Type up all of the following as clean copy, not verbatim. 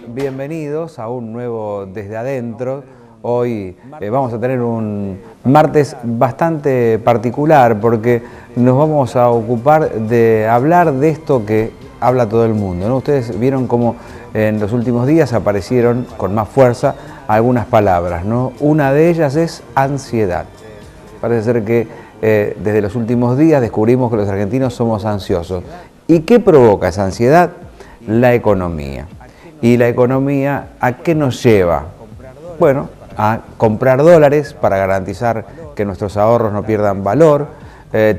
Bienvenidos a un nuevo Desde Adentro. Hoy vamos a tener un martes bastante particular porque nos vamos a ocupar de hablar de esto que habla todo el mundo, ¿no? Ustedes vieron cómo en los últimos días aparecieron con más fuerza algunas palabras, ¿no? Una de ellas es ansiedad. Parece ser que desde los últimos días descubrimos que los argentinos somos ansiosos. ¿Y qué provoca esa ansiedad? La economía. ¿Y la economía a qué nos lleva? Bueno, a comprar dólares para garantizar que nuestros ahorros no pierdan valor,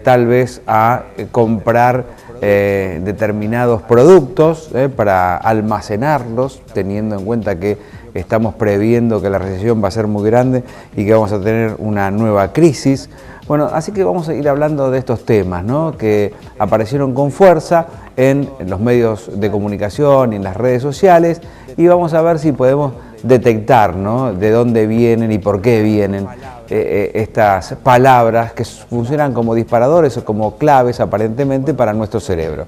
tal vez a comprar determinados productos para almacenarlos, teniendo en cuenta que estamos previendo que la recesión va a ser muy grande y que vamos a tener una nueva crisis. Bueno, así que vamos a ir hablando de estos temas, ¿no?, que aparecieron con fuerza en los medios de comunicación y en las redes sociales, y vamos a ver si podemos detectar, ¿no?, de dónde vienen y por qué vienen estas palabras que funcionan como disparadores o como claves aparentemente para nuestro cerebro.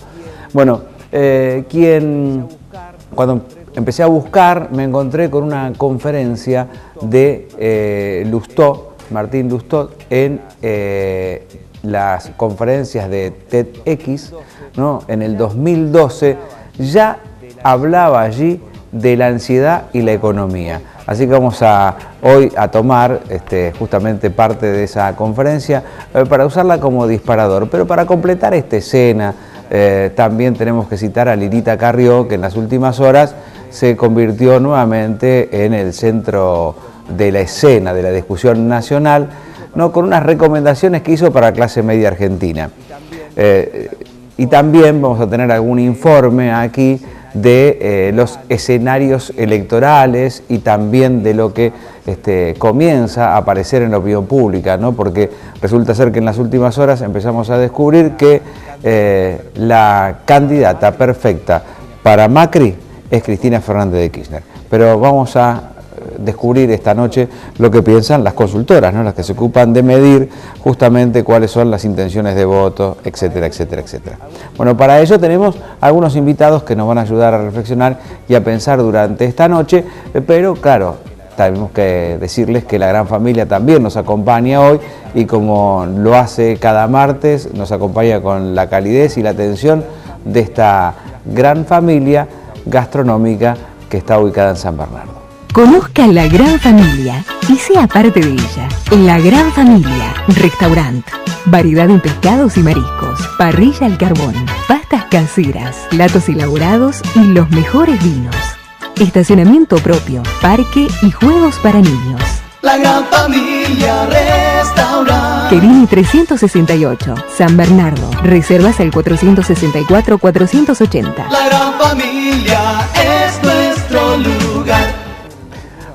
Bueno, cuando empecé a buscar me encontré con una conferencia de Martín Lustó en las conferencias de TEDx, ¿no? En el 2012 ya hablaba allí de la ansiedad y la economía. Así que vamos hoy a tomar justamente parte de esa conferencia para usarla como disparador. Pero para completar esta escena también tenemos que citar a Lilita Carrió, que en las últimas horas se convirtió nuevamente en el centro de la escena, de la discusión nacional, ¿no?, con unas recomendaciones que hizo para la clase media argentina. Y también vamos a tener algún informe aquí de los escenarios electorales y también de lo que comienza a aparecer en la opinión pública, ¿no?, porque resulta ser que en las últimas horas empezamos a descubrir que la candidata perfecta para Macri es Cristina Fernández de Kirchner. Pero vamos a descubrir esta noche lo que piensan las consultoras, ¿no?, las que se ocupan de medir justamente cuáles son las intenciones de voto, etcétera, etcétera, etcétera. Bueno, para ello tenemos algunos invitados que nos van a ayudar a reflexionar y a pensar durante esta noche, pero claro, tenemos que decirles que la gran familia también nos acompaña hoy y como lo hace cada martes, nos acompaña con la calidez y la atención de esta gran familia gastronómica que está ubicada en San Bernardo. Conozca la gran familia y sea parte de ella. La gran familia, restaurante, variedad en pescados y mariscos, parrilla al carbón, pastas caseras, platos elaborados y los mejores vinos. Estacionamiento propio, parque y juegos para niños. La gran familia restaurante. Querini 368, San Bernardo. Reservas al 464-480. La gran familia es nuestro lugar.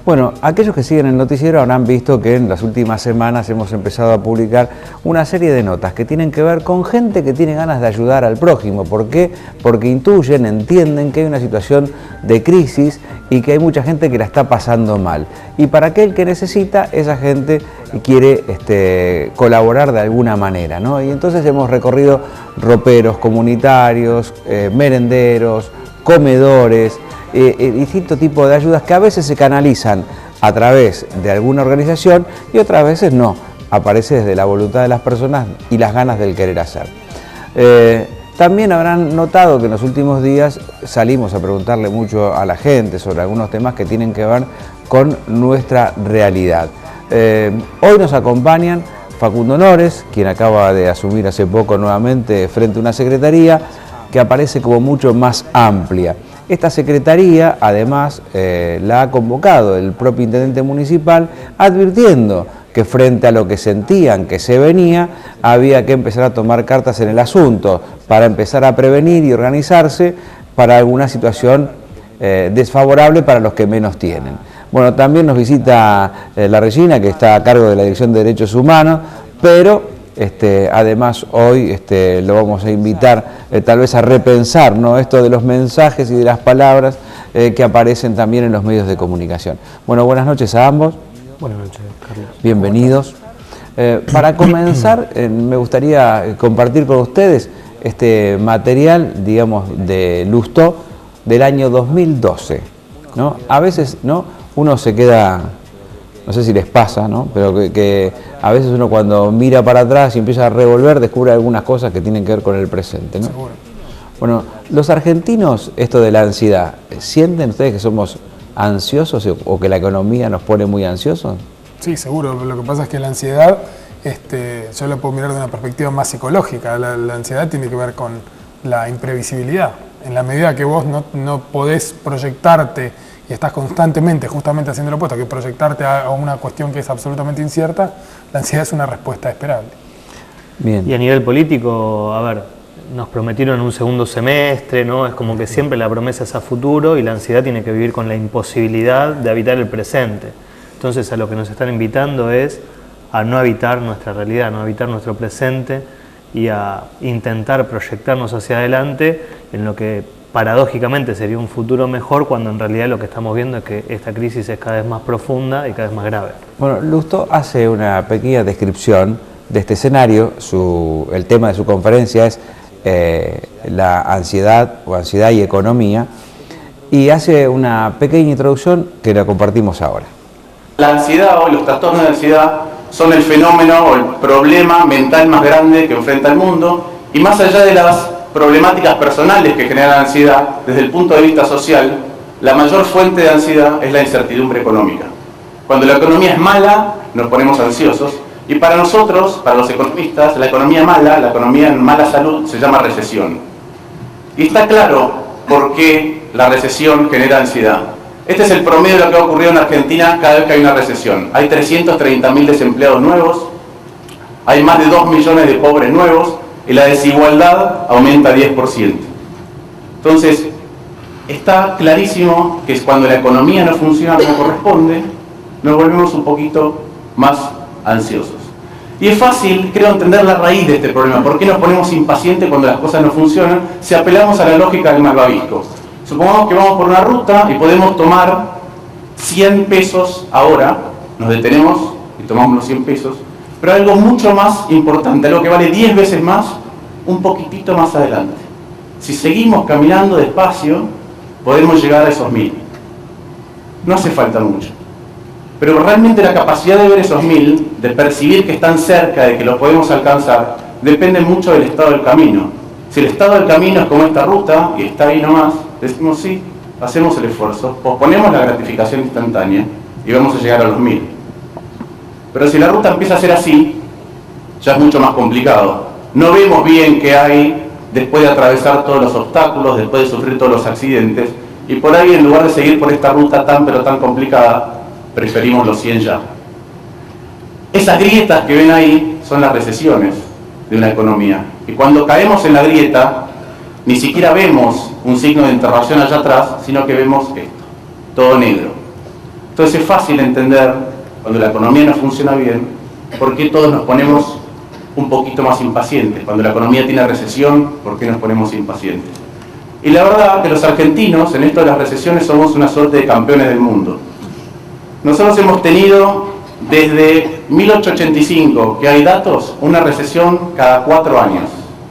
Bueno, aquellos que siguen el noticiero habrán visto que en las últimas semanas hemos empezado a publicar una serie de notas que tienen que ver con gente que tiene ganas de ayudar al prójimo. ¿Por qué? Porque intuyen, entienden que hay una situación de crisis y que hay mucha gente que la está pasando mal. Y para aquel que necesita, esa gente quiere colaborar de alguna manera, ¿no? Y entonces hemos recorrido roperos comunitarios, merenderos, comedores, distintos tipos de ayudas que a veces se canalizan a través de alguna organización y otras veces no, aparece desde la voluntad de las personas y las ganas del querer hacer. También habrán notado que en los últimos días salimos a preguntarle mucho a la gente sobre algunos temas que tienen que ver con nuestra realidad. Hoy nos acompañan Facundo Nores, quien acaba de asumir hace poco nuevamente frente a una secretaría que aparece como mucho más amplia. Esta secretaría, además, la ha convocado el propio intendente municipal, advirtiendo que frente a lo que sentían que se venía, había que empezar a tomar cartas en el asunto para empezar a prevenir y organizarse para alguna situación desfavorable para los que menos tienen. Bueno, también nos visita la Regina, que está a cargo de la Dirección de Derechos Humanos, pero además hoy lo vamos a invitar tal vez a repensar, ¿no?, esto de los mensajes y de las palabras que aparecen también en los medios de comunicación. Bueno, buenas noches a ambos. Buenas noches, Carlos. Bienvenidos. Para comenzar, me gustaría compartir con ustedes este material, digamos, de Lustó del año 2012, ¿no? A veces, ¿no?, uno se queda, no sé si les pasa, ¿no?, pero que a veces uno cuando mira para atrás y empieza a revolver descubre algunas cosas que tienen que ver con el presente, ¿no? Seguro. Bueno, los argentinos, esto de la ansiedad, ¿sienten ustedes que somos ansiosos o que la economía nos pone muy ansiosos? Sí, seguro. Lo que pasa es que la ansiedad, yo la puedo mirar de una perspectiva más psicológica. La ansiedad tiene que ver con la imprevisibilidad. En la medida que vos no podés proyectarte y estás constantemente, justamente haciendo lo opuesto, que proyectarte a una cuestión que es absolutamente incierta, la ansiedad es una respuesta esperable. Bien. Y a nivel político, a ver, nos prometieron un segundo semestre, ¿no? Es como que siempre la promesa es a futuro y la ansiedad tiene que vivir con la imposibilidad de habitar el presente. Entonces a lo que nos están invitando es a no habitar nuestra realidad, a no habitar nuestro presente y a intentar proyectarnos hacia adelante en lo que paradójicamente sería un futuro mejor, cuando en realidad lo que estamos viendo es que esta crisis es cada vez más profunda y cada vez más grave. Bueno, Lustó hace una pequeña descripción de este escenario. El tema de su conferencia es la ansiedad o ansiedad y economía, y hace una pequeña introducción que la compartimos ahora. La ansiedad o los trastornos de ansiedad son el fenómeno o el problema mental más grande que enfrenta el mundo, y más allá de las problemáticas personales que genera la ansiedad, desde el punto de vista social, la mayor fuente de ansiedad es la incertidumbre económica. Cuando la economía es mala, nos ponemos ansiosos, y para nosotros, para los economistas, la economía mala, la economía en mala salud, se llama recesión. Y está claro por qué la recesión genera ansiedad. Este es el promedio de lo que ha ocurrido en Argentina cada vez que hay una recesión. Hay 330.000 desempleados nuevos, hay más de 2 millones de pobres nuevos, y la desigualdad aumenta 10%. Entonces, está clarísimo que cuando la economía no funciona como corresponde, nos volvemos un poquito más ansiosos. Y es fácil, creo, entender la raíz de este problema. ¿Por qué nos ponemos impacientes cuando las cosas no funcionan? Si apelamos a la lógica del malvavisco. Supongamos que vamos por una ruta y podemos tomar 100 pesos ahora, nos detenemos y tomamos los 100 pesos, pero algo mucho más importante, algo que vale 10 veces más, un poquitito más adelante. Si seguimos caminando despacio, podemos llegar a esos 1000. No hace falta mucho. Pero realmente la capacidad de ver esos 1000, de percibir que están cerca, de que los podemos alcanzar, depende mucho del estado del camino. Si el estado del camino es como esta ruta, y está ahí nomás, decimos sí, hacemos el esfuerzo, posponemos la gratificación instantánea y vamos a llegar a los 1000. Pero si la ruta empieza a ser así, ya es mucho más complicado. No vemos bien qué hay después de atravesar todos los obstáculos, después de sufrir todos los accidentes, y por ahí, en lugar de seguir por esta ruta tan pero tan complicada, preferimos los 100 ya. Esas grietas que ven ahí son las recesiones de una economía. Y cuando caemos en la grieta, ni siquiera vemos un signo de interrogación allá atrás, sino que vemos esto, todo negro. Entonces es fácil entender, cuando la economía no funciona bien, por qué todos nos ponemos un poquito más impacientes. Cuando la economía tiene recesión, ¿por qué nos ponemos impacientes? Y la verdad que los argentinos, en esto de las recesiones, somos una suerte de campeones del mundo. Nosotros hemos tenido, desde 1885, que hay datos, una recesión cada 4 años,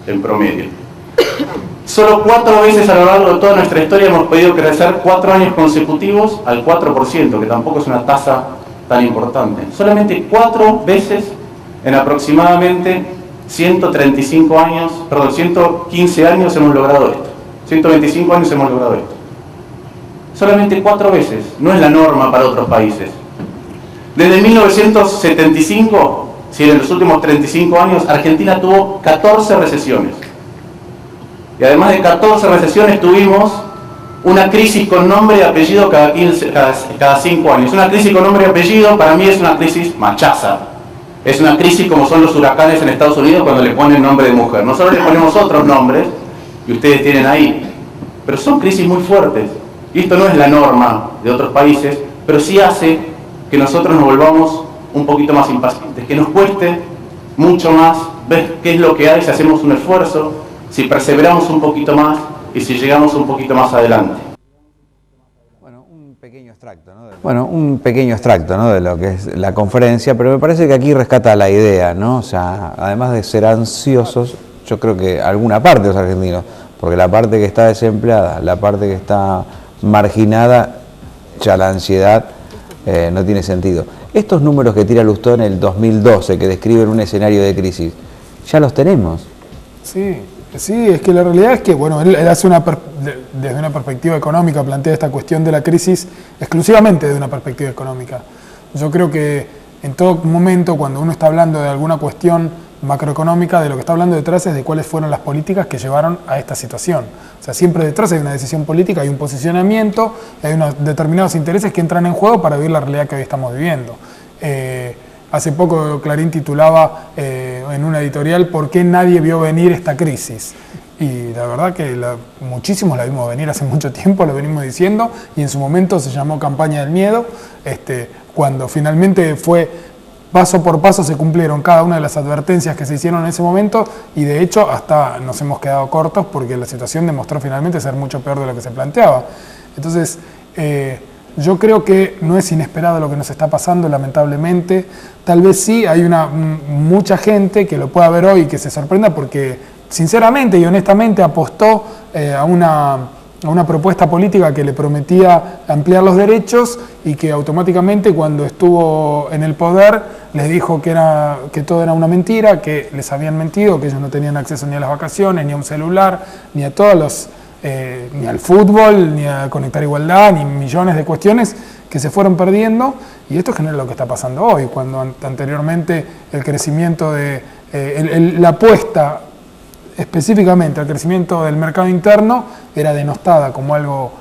en promedio. Solo 4 veces a lo largo de toda nuestra historia hemos podido crecer 4 años consecutivos al 4%, que tampoco es una tasa tan importante. Solamente 4 veces en aproximadamente 135 años, perdón, 115 años hemos logrado esto. 125 años hemos logrado esto. Solamente 4 veces, no es la norma para otros países. Desde 1975, si en los últimos 35 años, Argentina tuvo 14 recesiones. Y además de 14 recesiones tuvimos una crisis con nombre y apellido cada 5 años. Una crisis con nombre y apellido para mí es una crisis machaza. Es una crisis como son los huracanes en Estados Unidos cuando le ponen nombre de mujer. Nosotros le ponemos otros nombres y ustedes tienen ahí. Pero son crisis muy fuertes. Y esto no es la norma de otros países, pero sí hace que nosotros nos volvamos un poquito más impacientes, que nos cueste mucho más ver qué es lo que hay si hacemos un esfuerzo, si perseveramos un poquito más y si llegamos un poquito más adelante. Bueno, un pequeño extracto, ¿no? De lo que es la conferencia, pero me parece que aquí rescata la idea, ¿no? O sea, además de ser ansiosos, yo creo que alguna parte de los argentinos, porque la parte que está desempleada, la parte que está marginada, ya la ansiedad no tiene sentido. Estos números que tira Lustó en el 2012, que describen un escenario de crisis, ya los tenemos. Sí, es que la realidad es que, bueno, él hace desde una perspectiva económica, plantea esta cuestión de la crisis exclusivamente desde una perspectiva económica. Yo creo que en todo momento, cuando uno está hablando de alguna cuestión macroeconómica, de lo que está hablando detrás es de cuáles fueron las políticas que llevaron a esta situación. O sea, siempre detrás hay una decisión política, hay un posicionamiento, hay unos determinados intereses que entran en juego para vivir la realidad que hoy estamos viviendo. Hace poco Clarín titulaba en una editorial ¿por qué nadie vio venir esta crisis? Y la verdad que muchísimos la vimos venir hace mucho tiempo, lo venimos diciendo, y en su momento se llamó campaña del miedo, cuando finalmente fue paso por paso se cumplieron cada una de las advertencias que se hicieron en ese momento y de hecho hasta nos hemos quedado cortos porque la situación demostró finalmente ser mucho peor de lo que se planteaba. Entonces, yo creo que no es inesperado lo que nos está pasando, lamentablemente. Tal vez sí hay mucha gente que lo pueda ver hoy y que se sorprenda porque sinceramente y honestamente apostó a una propuesta política que le prometía ampliar los derechos y que automáticamente cuando estuvo en el poder les dijo que todo era una mentira, que les habían mentido, que ellos no tenían acceso ni a las vacaciones, ni a un celular, ni a todos los ni al fútbol, ni a Conectar Igualdad, ni millones de cuestiones que se fueron perdiendo, y esto genera lo que está pasando hoy, cuando anteriormente el crecimiento la apuesta específicamente al crecimiento del mercado interno era denostada como algo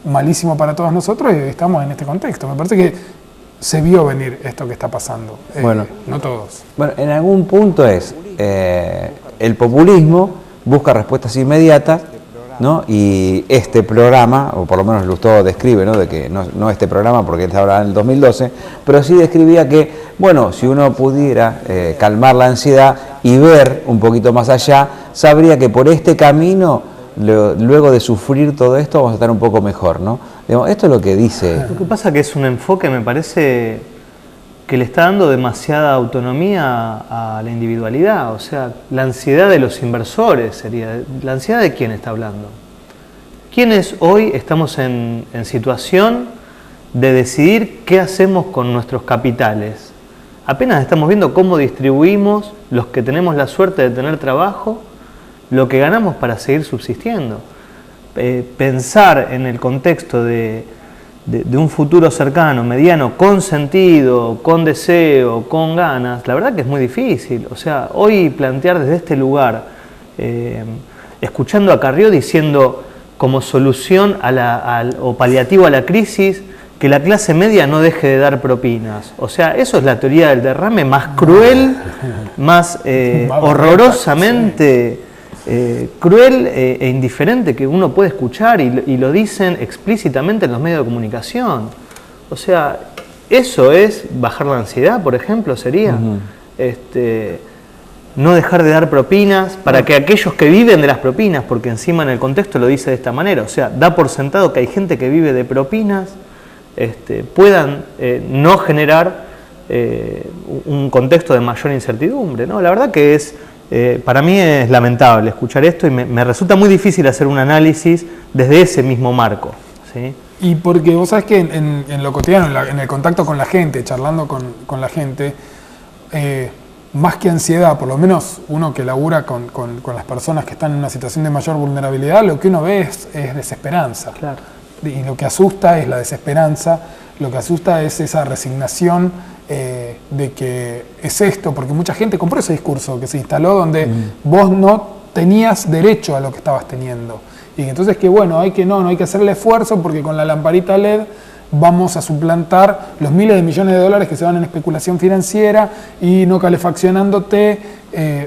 malísimo para todos nosotros y estamos en este contexto. Me parece que se vio venir esto que está pasando, bueno, no todos. Bueno, en algún punto el populismo busca respuestas inmediatas, ¿no? Y este programa, o por lo menos Lustó describe, ¿no? De que no este programa porque él estaba en el 2012, pero sí describía que, bueno, si uno pudiera calmar la ansiedad y ver un poquito más allá, sabría que por este camino, luego de sufrir todo esto, vamos a estar un poco mejor, ¿no? Digamos, esto es lo que dice. Lo que pasa es que es un enfoque, me parece, que le está dando demasiada autonomía a la individualidad. O sea, la ansiedad de los inversores sería. ¿La ansiedad de quién está hablando? ¿Quiénes hoy estamos en situación de decidir qué hacemos con nuestros capitales? Apenas estamos viendo cómo distribuimos, los que tenemos la suerte de tener trabajo, lo que ganamos para seguir subsistiendo. Pensar en el contexto de un futuro cercano, mediano, con sentido, con deseo, con ganas, la verdad que es muy difícil. O sea, hoy plantear desde este lugar, escuchando a Carrió diciendo como solución o paliativo a la crisis, que la clase media no deje de dar propinas. O sea, eso es la teoría del derrame más cruel, más horrorosamente cruel e indiferente que uno puede escuchar y lo dicen explícitamente en los medios de comunicación. O sea, eso es bajar la ansiedad, por ejemplo, sería no dejar de dar propinas para que aquellos que viven de las propinas, porque encima en el contexto lo dice de esta manera, o sea, da por sentado que hay gente que vive de propinas, puedan no generar un contexto de mayor incertidumbre, ¿no? La verdad que para mí es lamentable escuchar esto y me resulta muy difícil hacer un análisis desde ese mismo marco, ¿sí? Y porque vos sabés que en lo cotidiano, en el contacto con la gente, charlando con la gente, más que ansiedad, por lo menos uno que labura con las personas que están en una situación de mayor vulnerabilidad, lo que uno ve es desesperanza. Claro. Y lo que asusta es la desesperanza, lo que asusta es esa resignación de que es esto, porque mucha gente compró ese discurso que se instaló donde vos no tenías derecho a lo que estabas teniendo. Y entonces que bueno, hay que hacer el esfuerzo porque con la lamparita LED vamos a suplantar los miles de millones de dólares que se van en especulación financiera y no calefaccionándote,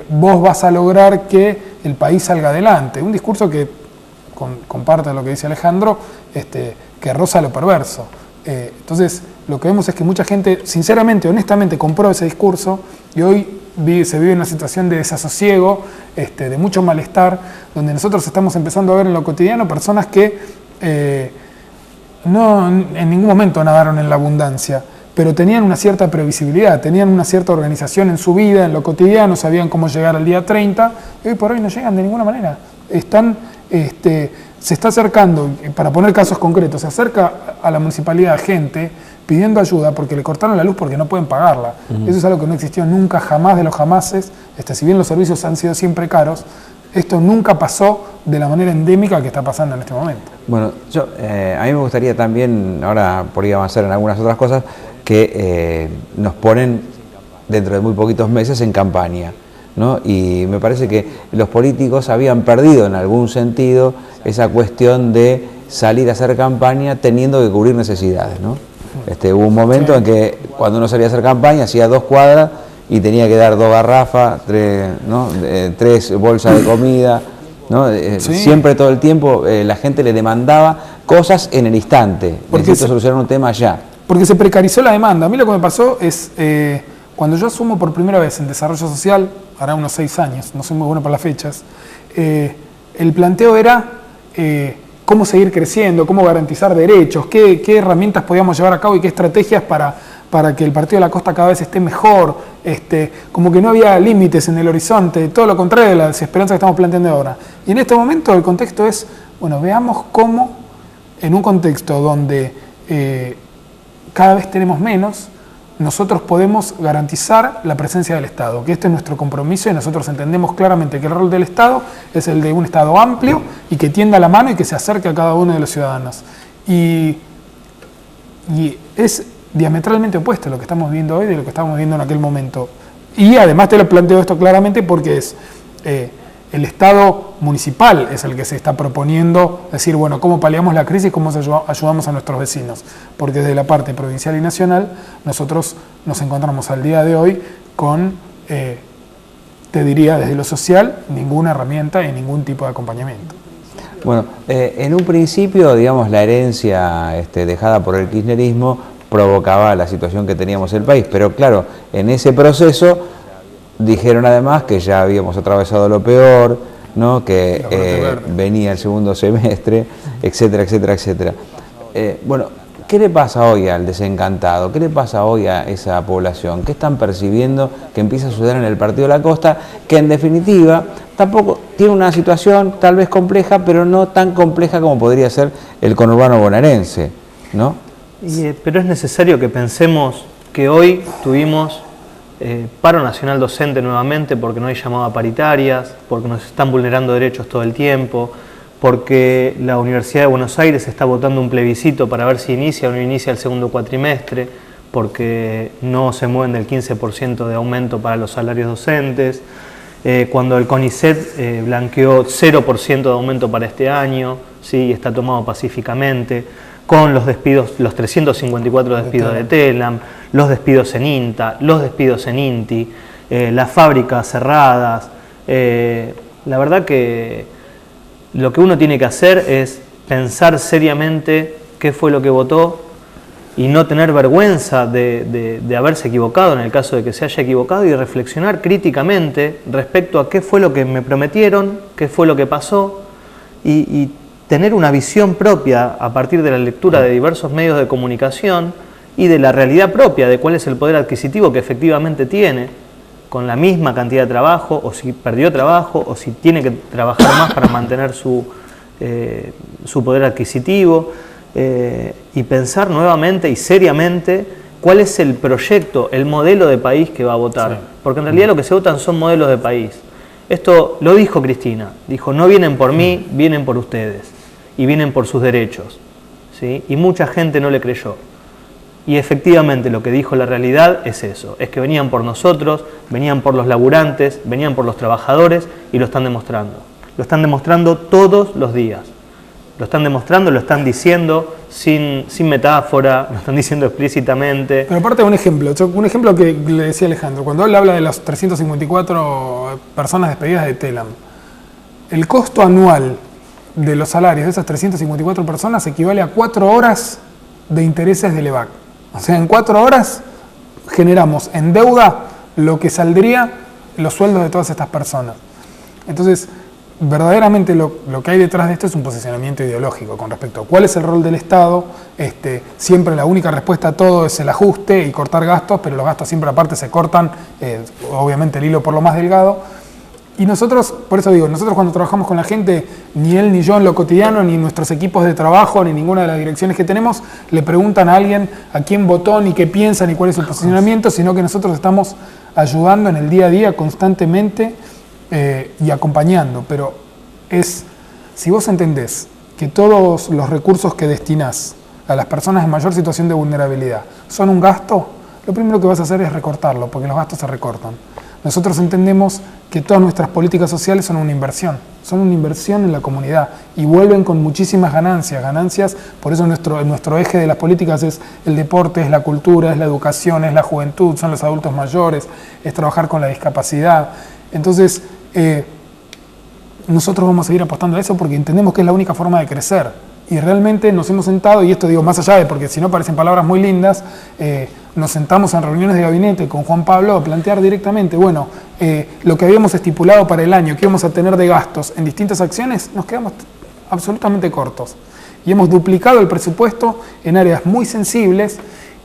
vos vas a lograr que el país salga adelante. Un discurso que comparte lo que dice Alejandro, que roza lo perverso. Entonces, lo que vemos es que mucha gente, sinceramente, honestamente, compró ese discurso y hoy se vive una situación de desasosiego, de mucho malestar, donde nosotros estamos empezando a ver en lo cotidiano personas que no en ningún momento nadaron en la abundancia, pero tenían una cierta previsibilidad, tenían una cierta organización en su vida, en lo cotidiano, sabían cómo llegar al día 30, y hoy por hoy no llegan de ninguna manera. Se está acercando, para poner casos concretos, se acerca a la municipalidad gente pidiendo ayuda porque le cortaron la luz porque no pueden pagarla. Eso es algo que no existió nunca, jamás de los jamases. Si bien los servicios han sido siempre caros, esto nunca pasó de la manera endémica que está pasando en este momento. Bueno, a mí me gustaría también, ahora por ahí avanzar en algunas otras cosas, que nos ponen dentro de muy poquitos meses en campaña, ¿no? Y me parece que los políticos habían perdido en algún sentido esa cuestión de salir a hacer campaña teniendo que cubrir necesidades, ¿no? Hubo un momento en que cuando uno salía a hacer campaña hacía 2 cuadras y tenía que dar 2 garrafas, 3 bolsas de comida, ¿no? Siempre, todo el tiempo, la gente le demandaba cosas en el instante. Necesito solucionar un tema ya. Porque se precarizó la demanda. A mí lo que me pasó es, cuando yo asumo por primera vez en desarrollo social, hará unos 6 años, no soy muy bueno para las fechas, el planteo era cómo seguir creciendo, cómo garantizar derechos, qué herramientas podíamos llevar a cabo y qué estrategias para que el Partido de la Costa cada vez esté mejor, como que no había límites en el horizonte, todo lo contrario de la desesperanza que estamos planteando ahora. Y en este momento el contexto es, bueno, veamos cómo en un contexto donde cada vez tenemos menos, nosotros podemos garantizar la presencia del Estado, que este es nuestro compromiso y nosotros entendemos claramente que el rol del Estado es el de un Estado amplio y que tienda la mano y que se acerque a cada uno de los ciudadanos. Y es diametralmente opuesto a lo que estamos viendo hoy de lo que estábamos viendo en aquel momento. Y además te lo planteo esto claramente porque es el Estado municipal es el que se está proponiendo decir, bueno, cómo paliamos la crisis, cómo ayudamos a nuestros vecinos. Porque desde la parte provincial y nacional nosotros nos encontramos al día de hoy con, te diría desde lo social, ninguna herramienta y ningún tipo de acompañamiento. Bueno, en un principio, digamos, la herencia dejada por el kirchnerismo provocaba la situación que teníamos en el país, pero claro, en ese proceso dijeron además que ya habíamos atravesado lo peor, ¿no? Que venía el segundo semestre, etcétera, etcétera, etcétera. Bueno, ¿qué le pasa hoy al desencantado? ¿Qué le pasa hoy a esa población? ¿Qué están percibiendo que empieza a suceder en el Partido de la Costa? Que en definitiva tampoco tiene una situación tal vez compleja, pero no tan compleja como podría ser el conurbano bonaerense, ¿no? Pero es necesario que pensemos que hoy tuvimos paro nacional docente nuevamente porque no hay llamado a paritarias, porque nos están vulnerando derechos todo el tiempo, porque la Universidad de Buenos Aires está votando un plebiscito para ver si inicia o no inicia el segundo cuatrimestre, porque no se mueven del 15% de aumento para los salarios docentes, cuando el CONICET blanqueó 0% de aumento para este año, ¿sí? Y está tomado pacíficamente, con los despidos, los 354 despidos de TELAM, los despidos en INTA, los despidos en INTI, las fábricas cerradas. La verdad que lo que uno tiene que hacer es pensar seriamente qué fue lo que votó y no tener vergüenza de haberse equivocado en el caso de que se haya equivocado y reflexionar críticamente respecto a qué fue lo que me prometieron, qué fue lo que pasó y tener una visión propia a partir de la lectura de diversos medios de comunicación y de la realidad propia de cuál es el poder adquisitivo que efectivamente tiene, con la misma cantidad de trabajo, o si perdió trabajo, o si tiene que trabajar más para mantener su poder adquisitivo, y pensar nuevamente y seriamente cuál es el proyecto, el modelo de país que va a votar. Sí. Porque en realidad lo que se votan son modelos de país. Esto lo dijo Cristina, dijo, no vienen por mí, vienen por ustedes, y vienen por sus derechos, ¿sí? Y mucha gente no le creyó. Y efectivamente lo que dijo la realidad es eso, es que venían por nosotros, venían por los laburantes, venían por los trabajadores y lo están demostrando. Lo están demostrando todos los días. Lo están demostrando, lo están diciendo sin metáfora, lo están diciendo explícitamente. Pero aparte de un ejemplo que le decía Alejandro, cuando él habla de las 354 personas despedidas de Telam, el costo anual de los salarios de esas 354 personas equivale a 4 horas de intereses del EVAC. O sea, en 4 horas generamos en deuda lo que saldría los sueldos de todas estas personas. Entonces, verdaderamente lo que hay detrás de esto es un posicionamiento ideológico con respecto a cuál es el rol del Estado. Siempre la única respuesta a todo es el ajuste y cortar gastos, pero los gastos siempre aparte se cortan, obviamente el hilo por lo más delgado. Y nosotros, por eso digo, nosotros cuando trabajamos con la gente, ni él ni yo en lo cotidiano, ni nuestros equipos de trabajo, ni ninguna de las direcciones que tenemos, le preguntan a alguien a quién votó, ni qué piensa, ni cuál es su posicionamiento, sino que nosotros estamos ayudando en el día a día constantemente y acompañando. Pero si vos entendés que todos los recursos que destinás a las personas en mayor situación de vulnerabilidad son un gasto, lo primero que vas a hacer es recortarlo, porque los gastos se recortan. Nosotros entendemos que todas nuestras políticas sociales son una inversión en la comunidad y vuelven con muchísimas ganancias, por eso nuestro eje de las políticas es el deporte, es la cultura, es la educación, es la juventud, son los adultos mayores, es trabajar con la discapacidad. Entonces, nosotros vamos a seguir apostando a eso porque entendemos que es la única forma de crecer. Y realmente nos hemos sentado, y esto digo más allá de, porque si no parecen palabras muy lindas, nos sentamos en reuniones de gabinete con Juan Pablo a plantear directamente, bueno, lo que habíamos estipulado para el año, que íbamos a tener de gastos en distintas acciones, nos quedamos absolutamente cortos. Y hemos duplicado el presupuesto en áreas muy sensibles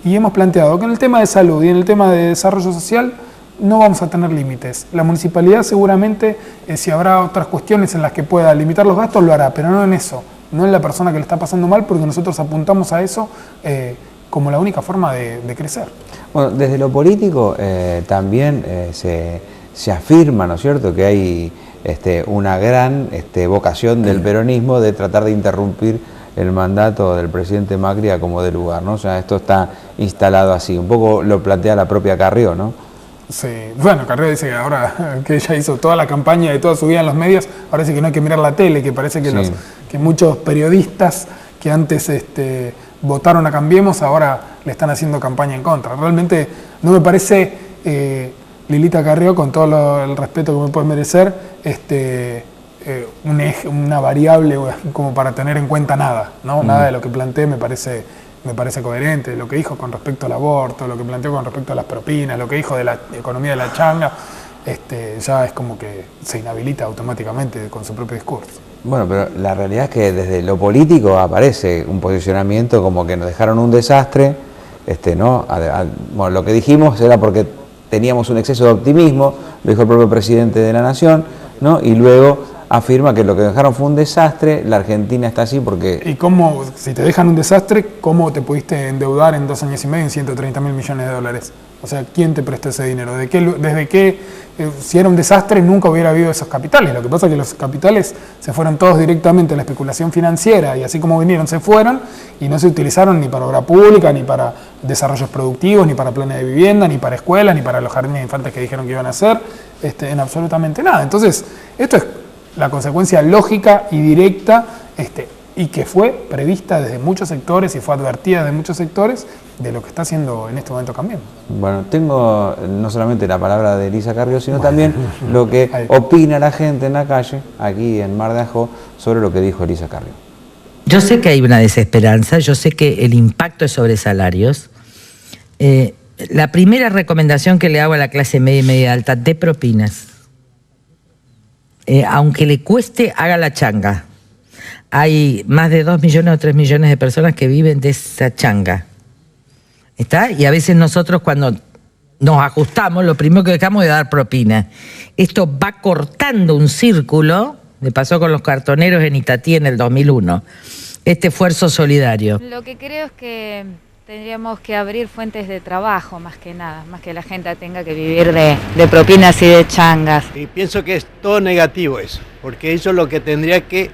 y hemos planteado que en el tema de salud y en el tema de desarrollo social no vamos a tener límites. La municipalidad seguramente, si habrá otras cuestiones en las que pueda limitar los gastos, lo hará, pero no en eso. No en la persona que le está pasando mal, porque nosotros apuntamos a eso como la única forma de crecer. Bueno, desde lo político también se afirma, ¿no es cierto?, que hay una gran vocación del peronismo de tratar de interrumpir el mandato del presidente Macri a como de lugar, ¿no? O sea, esto está instalado así. Un poco lo plantea la propia Carrió, ¿no? Sí, bueno, Carrió dice que ahora que ella hizo toda la campaña de toda su vida en los medios, ahora dice que no hay que mirar la tele, que parece que, sí, que muchos periodistas que antes votaron a Cambiemos ahora le están haciendo campaña en contra. Realmente no me parece, Lilita Carrió, con todo el respeto que me puede merecer, una variable como para tener en cuenta nada, ¿no? Nada de lo que planteé me parece coherente. Lo que dijo con respecto al aborto, lo que planteó con respecto a las propinas, lo que dijo de la economía de la changa, ya es como que se inhabilita automáticamente con su propio discurso. Bueno, pero la realidad es que desde lo político aparece un posicionamiento como que nos dejaron un desastre, ¿no? Bueno, lo que dijimos era porque teníamos un exceso de optimismo, lo dijo el propio presidente de la Nación, ¿no? Y luego afirma que lo que dejaron fue un desastre, la Argentina está así porque... ¿Y cómo, si te dejan un desastre, cómo te pudiste endeudar en 2 años y medio en 130.000 millones de dólares? O sea, ¿quién te prestó ese dinero? Si era un desastre, nunca hubiera habido esos capitales. Lo que pasa es que los capitales se fueron todos directamente a la especulación financiera y así como vinieron, se fueron y no se utilizaron ni para obra pública, ni para desarrollos productivos, ni para planes de vivienda, ni para escuelas, ni para los jardines de infantes que dijeron que iban a hacer, en absolutamente nada. Entonces, esto es la consecuencia lógica y directa, y que fue prevista desde muchos sectores y fue advertida desde muchos sectores de lo que está haciendo en este momento Cambiemos. Bueno, tengo no solamente la palabra de Elisa Carrió, sino también lo que opina la gente en la calle, aquí en Mar de Ajó, sobre lo que dijo Elisa Carrió. Yo sé que hay una desesperanza, yo sé que el impacto es sobre salarios. La primera recomendación que le hago a la clase media y media alta, de propinas. Aunque le cueste, haga la changa. Hay más de 2 millones o 3 millones de personas que viven de esa changa. ¿Está? Y a veces nosotros cuando nos ajustamos, lo primero que dejamos es dar propina. Esto va cortando un círculo, me pasó con los cartoneros en Itatí en el 2001, este esfuerzo solidario. Lo que creo es que tendríamos que abrir fuentes de trabajo más que nada, más que la gente tenga que vivir de propinas y de changas. Y pienso que es todo negativo eso, porque eso es lo que tendría que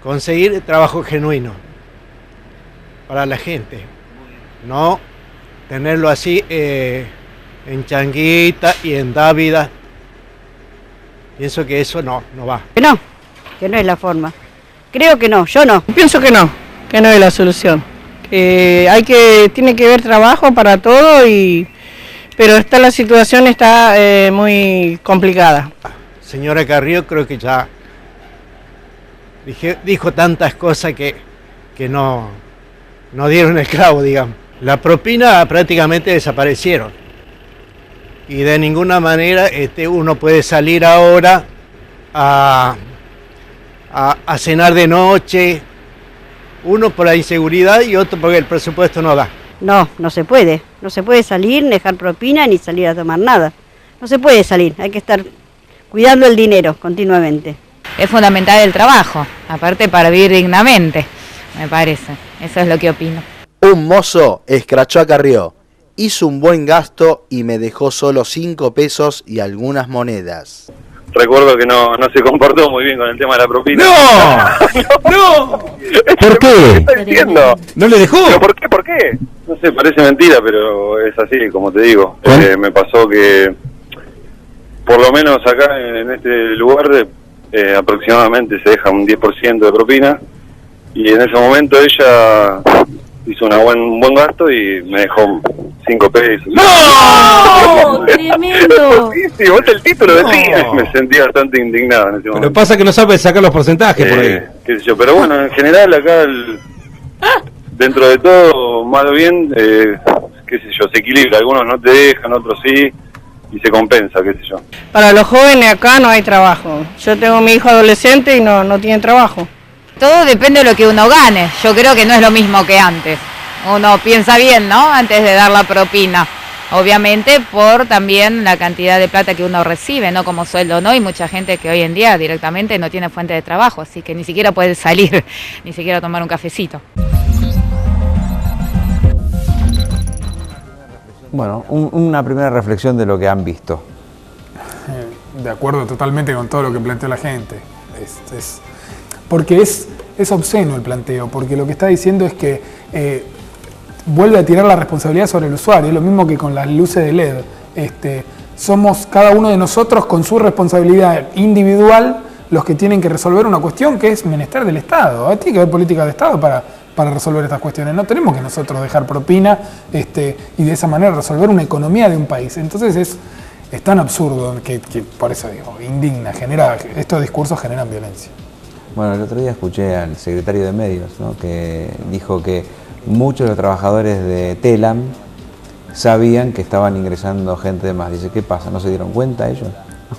conseguir trabajo genuino. para la gente, no tenerlo así en changuita y en dávida. Pienso que eso no va. Que no es la forma. Creo que no, yo no. Pienso que no es la solución. Tiene que haber trabajo para todo, pero la situación está muy complicada. Señora Carrió creo que ya dijo tantas cosas que no dieron el clavo, digamos. La propina prácticamente desaparecieron. Y de ninguna manera uno puede salir ahora a cenar de noche, uno por la inseguridad y otro porque el presupuesto no da. No se puede. No se puede salir, ni dejar propina, ni salir a tomar nada. No se puede salir, hay que estar cuidando el dinero continuamente. Es fundamental el trabajo, aparte para vivir dignamente, me parece. Eso es lo que opino. Un mozo escrachó a Carrió, hizo un buen gasto y me dejó solo 5 pesos y algunas monedas. Recuerdo que no se comportó muy bien con el tema de la propina. ¡No! ¿Por qué? ¿Qué está diciendo? ¿No le dejó? ¿Pero por qué? No sé, parece mentira, pero es así, como te digo. Me pasó que, por lo menos acá en este lugar, aproximadamente se deja un 10% de propina. Y en ese momento ella hizo un buen gasto y me dejó 5 pesos. ¡No! ¡Tremendo! Sí, vos el título decía. Me sentí bastante indignado en ese momento. Pero pasa que no sabes sacar los porcentajes por ahí. Qué sé yo, pero bueno, en general acá, dentro de todo, mal o bien, qué sé yo, se equilibra. Algunos no te dejan, otros sí, y se compensa, qué sé yo. Para los jóvenes acá no hay trabajo. Yo tengo mi hijo adolescente y no tiene trabajo. Todo depende de lo que uno gane. Yo creo que no es lo mismo que antes. Uno piensa bien, ¿no? Antes de dar la propina. Obviamente por también la cantidad de plata que uno recibe, no como sueldo, ¿no? Y mucha gente que hoy en día directamente no tiene fuente de trabajo, así que ni siquiera puede salir, ni siquiera tomar un cafecito. Bueno, una primera reflexión de lo que han visto. De acuerdo totalmente con todo lo que planteó la gente. Porque es obsceno el planteo, porque lo que está diciendo es que vuelve a tirar la responsabilidad sobre el usuario. Es lo mismo que con las luces de LED. Somos cada uno de nosotros con su responsabilidad individual los que tienen que resolver una cuestión que es menester del Estado. Tiene que haber políticas de Estado para resolver estas cuestiones. No tenemos que nosotros dejar propina y de esa manera resolver una economía de un país. Entonces es tan absurdo que por eso digo, indigna, estos discursos generan violencia. Bueno, el otro día escuché al secretario de Medios, ¿no?, que dijo que muchos de los trabajadores de Telam sabían que estaban ingresando gente de más. Dice, ¿qué pasa? ¿No se dieron cuenta ellos?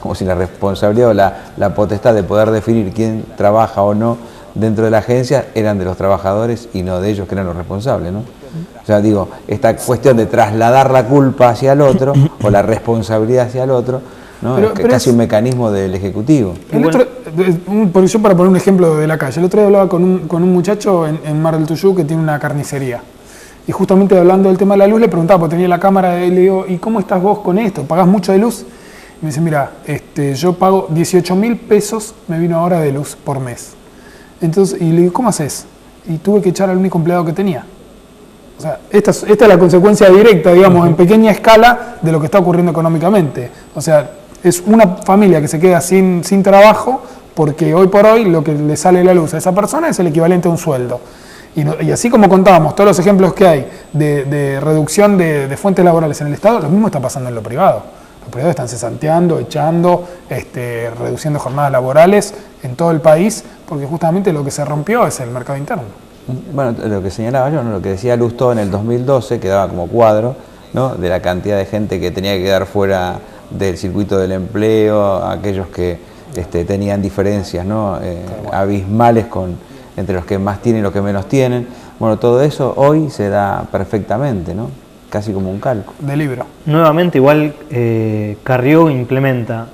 Como si la responsabilidad o la potestad de poder definir quién trabaja o no dentro de la agencia eran de los trabajadores y no de ellos que eran los responsables, ¿no? O sea, digo, esta cuestión de trasladar la culpa hacia el otro o la responsabilidad hacia el otro, ¿no? Es casi un mecanismo del Ejecutivo. Yo para poner un ejemplo de la calle, el otro día hablaba con un muchacho en Mar del Tuyú que tiene una carnicería. Y justamente hablando del tema de la luz le preguntaba, porque tenía la cámara y le digo, ¿y cómo estás vos con esto? ¿Pagás mucho de luz? Y me dice, mira, yo pago 18.000 pesos, me vino ahora de luz por mes. Entonces, y le digo, ¿cómo haces? Y tuve que echar al único empleado que tenía. O sea, esta es la consecuencia directa, digamos, en pequeña escala de lo que está ocurriendo económicamente. O sea, es una familia que se queda sin trabajo porque hoy por hoy lo que le sale la luz a esa persona es el equivalente a un sueldo. Y así como contábamos todos los ejemplos que hay de reducción de fuentes laborales en el Estado, lo mismo está pasando en lo privado. Los privados están cesanteando, echando, reduciendo jornadas laborales en todo el país, porque justamente lo que se rompió es el mercado interno. Bueno, lo que señalaba yo, ¿no?, lo que decía Lustó en el 2012, que daba como cuadro, ¿no?, de la cantidad de gente que tenía que quedar fuera del circuito del empleo, aquellos que tenían diferencias, ¿no?, abismales entre los que más tienen y los que menos tienen. Bueno, todo eso hoy se da perfectamente, ¿no?, casi como un calco. De libro. Nuevamente, igual Carrió implementa,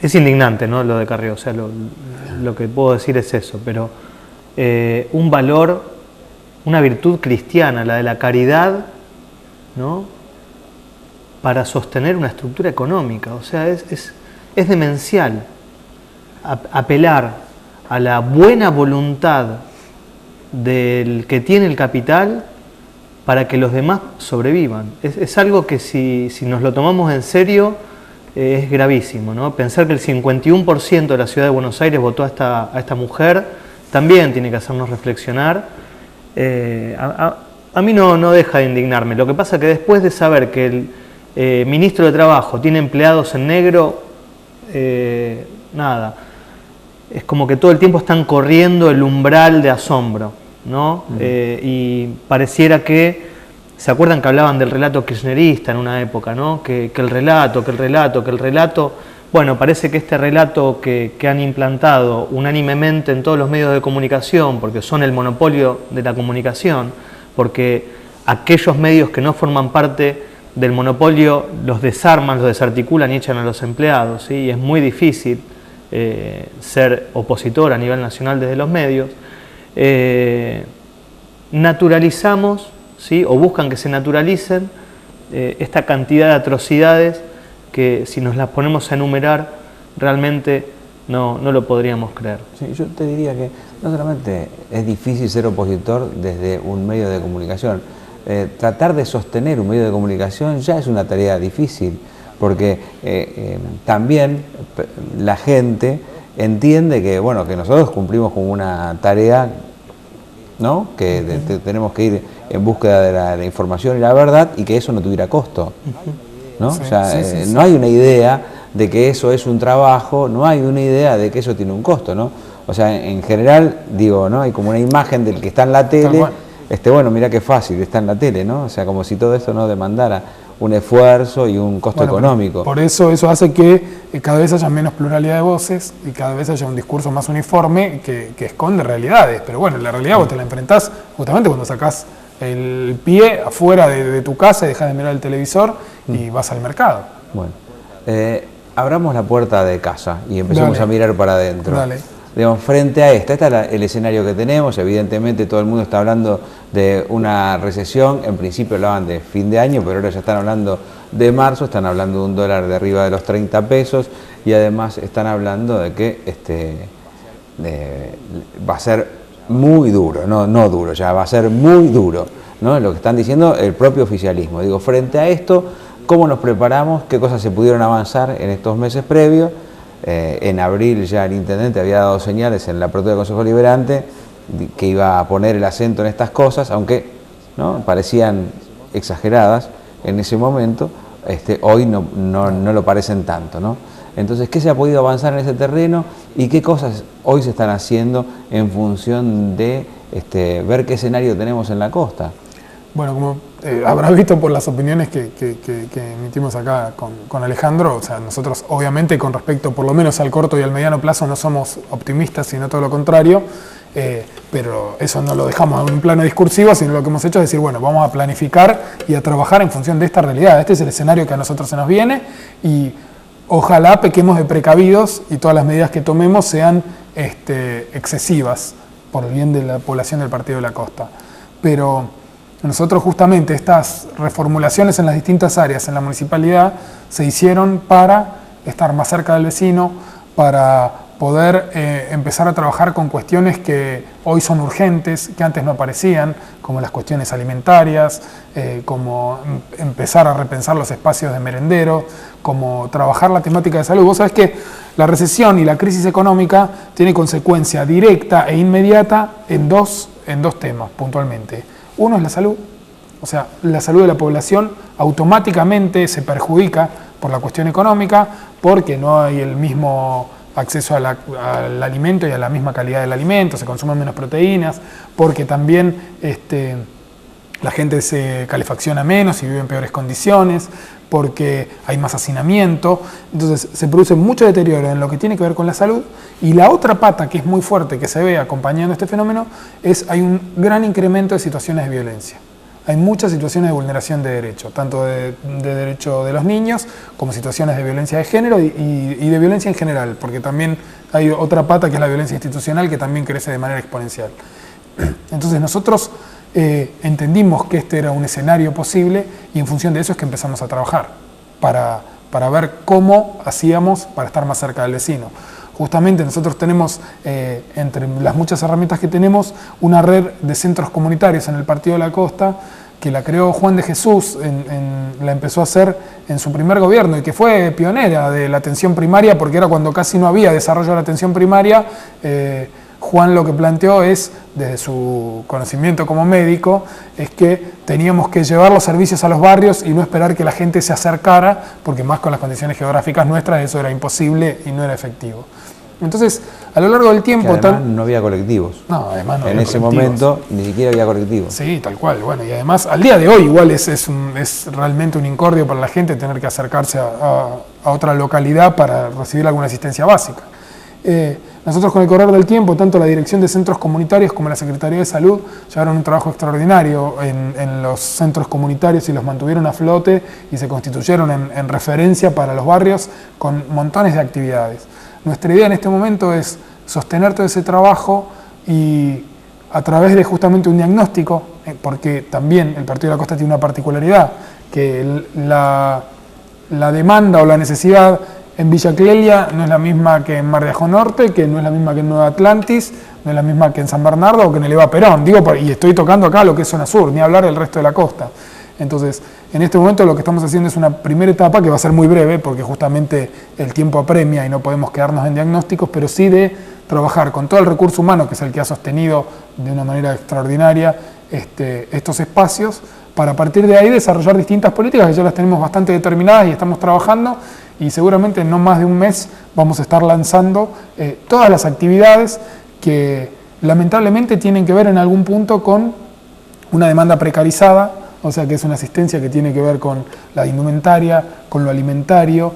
es indignante, ¿no?, lo de Carrió, o sea, lo que puedo decir es eso, pero un valor, una virtud cristiana, la de la caridad, ¿no?, para sostener una estructura económica. O sea, es demencial apelar a la buena voluntad del que tiene el capital para que los demás sobrevivan. Es algo que si nos lo tomamos en serio es gravísimo, ¿no? Pensar que el 51% de la ciudad de Buenos Aires votó a esta mujer también tiene que hacernos reflexionar. A mí no deja de indignarme. Lo que pasa es que después de saber que el ministro de Trabajo tiene empleados en negro, nada, es como que todo el tiempo están corriendo el umbral de asombro, ¿no? Y pareciera que, ¿se acuerdan que hablaban del relato kirchnerista en una época, ¿no? Que el relato, bueno, parece que este relato que han implantado unánimemente en todos los medios de comunicación, porque son el monopolio de la comunicación, porque aquellos medios que no forman parte del monopolio los desarman, los desarticulan y echan a los empleados, ¿sí? Y es muy difícil ser opositor a nivel nacional desde los medios. Naturalizamos, ¿sí? O buscan que se naturalicen esta cantidad de atrocidades que si nos las ponemos a enumerar realmente no lo podríamos creer. Sí, yo te diría que no solamente es difícil ser opositor desde un medio de comunicación, tratar de sostener un medio de comunicación ya es una tarea difícil, porque también la gente entiende que, bueno, que nosotros cumplimos con una tarea, ¿no? Que tenemos que ir en búsqueda de la información y la verdad, y que eso no tuviera costo, ¿no? Sí, o sea, sí. no hay una idea de que eso es un trabajo, no hay una idea de que eso tiene un costo, ¿no? O sea, en general, digo, ¿no? Hay como una imagen del que está en la tele, bueno, mira qué fácil, está en la tele, ¿no? O sea, como si todo esto no demandara un esfuerzo y un costo económico. Por eso hace que cada vez haya menos pluralidad de voces y cada vez haya un discurso más uniforme que esconde realidades. Pero bueno, la realidad vos te la enfrentás justamente cuando sacás el pie afuera de tu casa y dejás de mirar el televisor y vas al mercado. Bueno, abramos la puerta de casa y empecemos a mirar para adentro. Dale. Digamos, frente a este es el escenario que tenemos. Evidentemente todo el mundo está hablando de una recesión. En principio hablaban de fin de año, pero ahora ya están hablando de marzo, están hablando de un dólar de arriba de los 30 pesos y además están hablando de que va a ser muy duro, no duro, ya va a ser muy duro, ¿no? Lo que están diciendo el propio oficialismo. Digo, frente a esto, ¿cómo nos preparamos? ¿Qué cosas se pudieron avanzar en estos meses previos? En abril ya el intendente había dado señales en la apertura del Consejo Deliberante que iba a poner el acento en estas cosas, aunque ¿no? parecían exageradas en ese momento, hoy no lo parecen tanto, ¿no? Entonces, ¿qué se ha podido avanzar en ese terreno y qué cosas hoy se están haciendo en función de ver qué escenario tenemos en la costa? Bueno, como habrás visto por las opiniones que emitimos acá con Alejandro, o sea, nosotros obviamente con respecto por lo menos al corto y al mediano plazo no somos optimistas, sino todo lo contrario, pero eso no lo dejamos en un plano discursivo, sino lo que hemos hecho es decir, bueno, vamos a planificar y a trabajar en función de esta realidad. Este es el escenario que a nosotros se nos viene y ojalá pequemos de precavidos y todas las medidas que tomemos sean excesivas por el bien de la población del Partido de la Costa. Pero nosotros justamente estas reformulaciones en las distintas áreas en la municipalidad se hicieron para estar más cerca del vecino, para poder empezar a trabajar con cuestiones que hoy son urgentes, que antes no aparecían, como las cuestiones alimentarias, como empezar a repensar los espacios de merendero, como trabajar la temática de salud. Vos sabés que la recesión y la crisis económica tiene consecuencia directa e inmediata en dos temas puntualmente. Uno es la salud, o sea, la salud de la población automáticamente se perjudica por la cuestión económica, porque no hay el mismo acceso al alimento y a la misma calidad del alimento, se consumen menos proteínas, porque también la gente se calefacciona menos y vive en peores condiciones, porque hay más hacinamiento, entonces se produce mucho deterioro en lo que tiene que ver con la salud. Y la otra pata que es muy fuerte, que se ve acompañando este fenómeno, hay un gran incremento de situaciones de violencia. Hay muchas situaciones de vulneración de derechos, tanto de derecho de los niños, como situaciones de violencia de género y de violencia en general, porque también hay otra pata que es la violencia institucional, que también crece de manera exponencial. Entonces nosotros entendimos que este era un escenario posible y en función de eso es que empezamos a trabajar para ver cómo hacíamos para estar más cerca del vecino. Justamente nosotros tenemos, entre las muchas herramientas que tenemos, una red de centros comunitarios en el Partido de la Costa que la creó Juan de Jesús, la empezó a hacer en su primer gobierno y que fue pionera de la atención primaria, porque era cuando casi no había desarrollo de la atención primaria. Juan lo que planteó es, desde su conocimiento como médico, es que teníamos que llevar los servicios a los barrios y no esperar que la gente se acercara, porque más con las condiciones geográficas nuestras eso era imposible y no era efectivo. Entonces, a lo largo del tiempo... Además, no había colectivos. No, además no había en ese momento ni siquiera había colectivos. Sí, tal cual. Bueno, y además, al día de hoy igual es realmente un incordio para la gente tener que acercarse a otra localidad para recibir alguna asistencia básica. Nosotros, con el correr del tiempo, tanto la Dirección de Centros Comunitarios como la Secretaría de Salud llevaron un trabajo extraordinario en los centros comunitarios y los mantuvieron a flote y se constituyeron en referencia para los barrios con montones de actividades. Nuestra idea en este momento es sostener todo ese trabajo y a través de justamente un diagnóstico, porque también el Partido de la Costa tiene una particularidad, que la demanda o la necesidad en Villa Clelia no es la misma que en Mar de Ajó Norte, que no es la misma que en Nueva Atlantis, no es la misma que en San Bernardo o que en el Eva Perón. Y estoy tocando acá lo que es zona sur, ni hablar del resto de la costa. Entonces, en este momento lo que estamos haciendo es una primera etapa que va a ser muy breve, porque justamente el tiempo apremia y no podemos quedarnos en diagnósticos, pero sí de trabajar con todo el recurso humano, que es el que ha sostenido de una manera extraordinaria estos espacios, para a partir de ahí desarrollar distintas políticas que ya las tenemos bastante determinadas y estamos trabajando, y seguramente en no más de un mes vamos a estar lanzando todas las actividades que lamentablemente tienen que ver en algún punto con una demanda precarizada, o sea que es una asistencia que tiene que ver con la indumentaria, con lo alimentario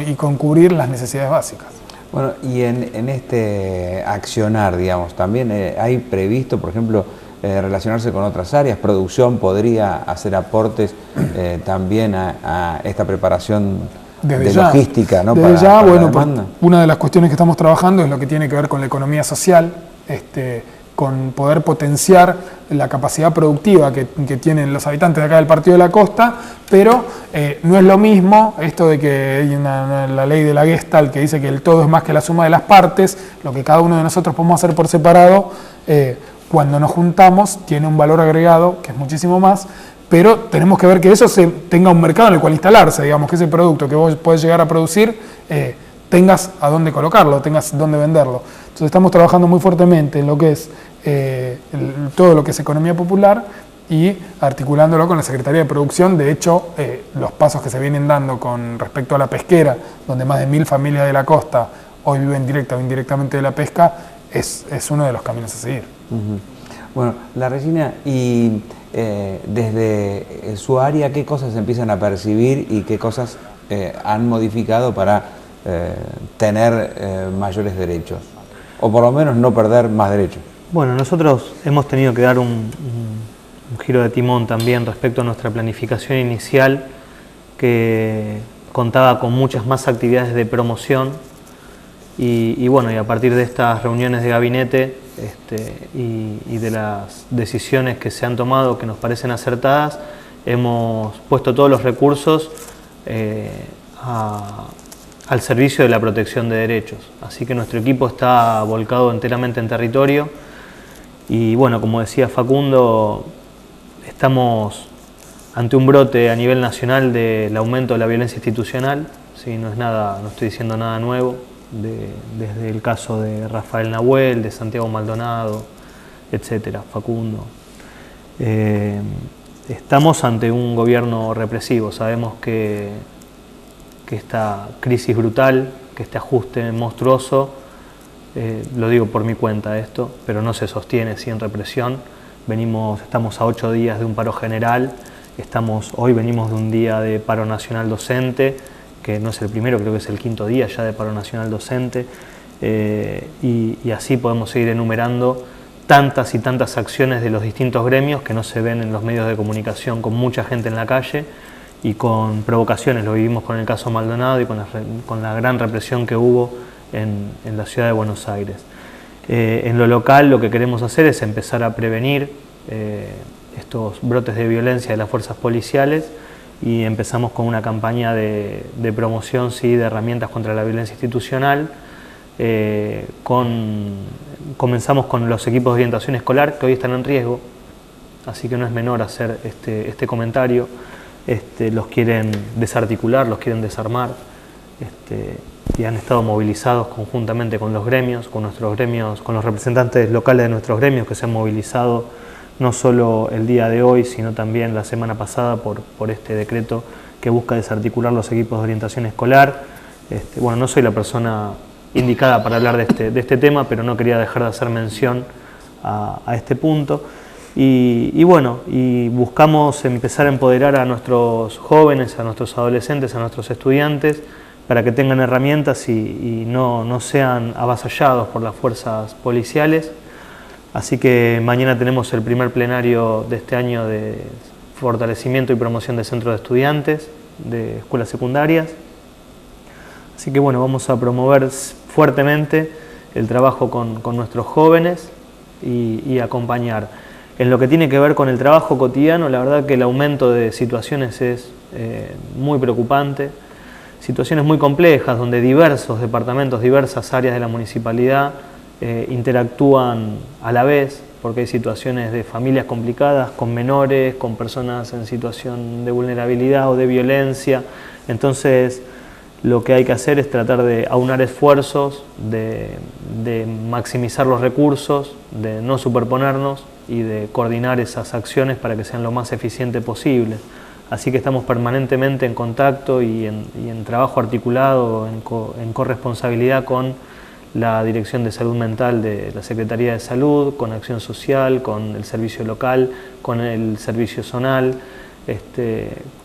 y con cubrir las necesidades básicas. Bueno, y en este accionar, digamos, también hay previsto, por ejemplo, relacionarse con otras áreas. Producción podría hacer aportes también a esta preparación de logística, ¿no? Desde ya, bueno, una de las cuestiones que estamos trabajando es lo que tiene que ver con la economía social, con poder potenciar la capacidad productiva que tienen los habitantes de acá del Partido de la Costa, pero no es lo mismo esto de que hay la ley de la Gestalt que dice que el todo es más que la suma de las partes, lo que cada uno de nosotros podemos hacer por separado, cuando nos juntamos tiene un valor agregado que es muchísimo más, pero tenemos que ver que eso tenga un mercado en el cual instalarse, digamos, que ese producto que vos podés llegar a producir tengas a dónde colocarlo, tengas dónde venderlo. Entonces estamos trabajando muy fuertemente en lo que es todo lo que es economía popular y articulándolo con la Secretaría de Producción. De hecho, los pasos que se vienen dando con respecto a la pesquera, donde más de 1000 familias de la costa hoy viven directa o indirectamente de la pesca, es uno de los caminos a seguir. Bueno, la Regina, y desde su área, ¿qué cosas empiezan a percibir y qué cosas han modificado para tener mayores derechos? O por lo menos no perder más derechos. Bueno, nosotros hemos tenido que dar un giro de timón también respecto a nuestra planificación inicial, que contaba con muchas más actividades de promoción y bueno, y a partir de estas reuniones de gabinete y de las decisiones que se han tomado que nos parecen acertadas, hemos puesto todos los recursos al servicio de la protección de derechos. Así que nuestro equipo está volcado enteramente en territorio y bueno, como decía Facundo, estamos ante un brote a nivel nacional del aumento de la violencia institucional. ¿Sí? No estoy diciendo nada nuevo, desde el caso de Rafael Nahuel, de Santiago Maldonado, etcétera, Facundo. Estamos ante un gobierno represivo, sabemos que esta crisis brutal, que este ajuste monstruoso, lo digo por mi cuenta esto, pero no se sostiene sin represión. Estamos a 8 días de un paro general, hoy venimos de un día de paro nacional docente, que no es el primero, creo que es el 5.º día ya de paro nacional docente, y así podemos seguir enumerando tantas y tantas acciones de los distintos gremios que no se ven en los medios de comunicación, con mucha gente en la calle y con provocaciones. Lo vivimos con el caso Maldonado y con la gran represión que hubo en la ciudad de Buenos Aires. En lo local lo que queremos hacer es empezar a prevenir estos brotes de violencia de las fuerzas policiales y empezamos con una campaña de promoción, sí, de herramientas contra la violencia institucional. Comenzamos con los equipos de orientación escolar que hoy están en riesgo. así que no es menor hacer este comentario. Los quieren desarticular, los quieren desarmar, y han estado movilizados conjuntamente con los gremios, con los representantes locales de nuestros gremios, que se han movilizado no solo el día de hoy, sino también la semana pasada por este decreto que busca desarticular los equipos de orientación escolar. Bueno, no soy la persona indicada para hablar de este tema, pero no quería dejar de hacer mención a este punto. Y bueno, buscamos empezar a empoderar a nuestros jóvenes, a nuestros adolescentes, a nuestros estudiantes, para que tengan herramientas y no sean avasallados por las fuerzas policiales. Así que mañana tenemos el primer plenario de este año de fortalecimiento y promoción de centros de estudiantes, de escuelas secundarias. Así que bueno, vamos a promover fuertemente el trabajo con nuestros jóvenes y acompañar. En lo que tiene que ver con el trabajo cotidiano, la verdad que el aumento de situaciones es muy preocupante. Situaciones muy complejas donde diversos departamentos, diversas áreas de la municipalidad interactúan a la vez, porque hay situaciones de familias complicadas, con menores, con personas en situación de vulnerabilidad o de violencia. Entonces, lo que hay que hacer es tratar de aunar esfuerzos, de maximizar los recursos, de no superponernos y de coordinar esas acciones para que sean lo más eficientes posible. Así que estamos permanentemente en contacto y en trabajo articulado, en corresponsabilidad con la Dirección de Salud Mental de la Secretaría de Salud, con Acción Social, con el servicio local, con el servicio zonal,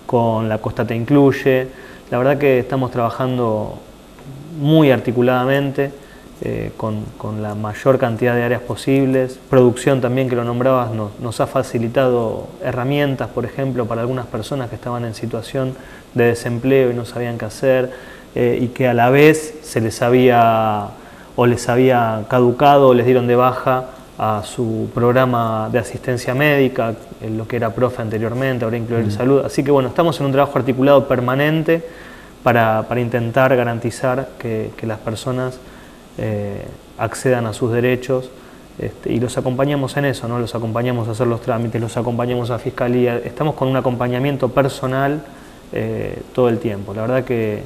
con la Costa Te Incluye. La verdad que estamos trabajando muy articuladamente, con la mayor cantidad de áreas posibles. Producción también, que lo nombrabas, nos ha facilitado herramientas, por ejemplo, para algunas personas que estaban en situación de desempleo y no sabían qué hacer, y que a la vez les había caducado o les dieron de baja a su programa de asistencia médica, en lo que era profe anteriormente, ahora incluir salud. Así que bueno, estamos en un trabajo articulado permanente para intentar garantizar que las personas accedan a sus derechos, y los acompañamos en eso, ¿no? Los acompañamos a hacer los trámites, los acompañamos a Fiscalía, estamos con un acompañamiento personal todo el tiempo. La verdad que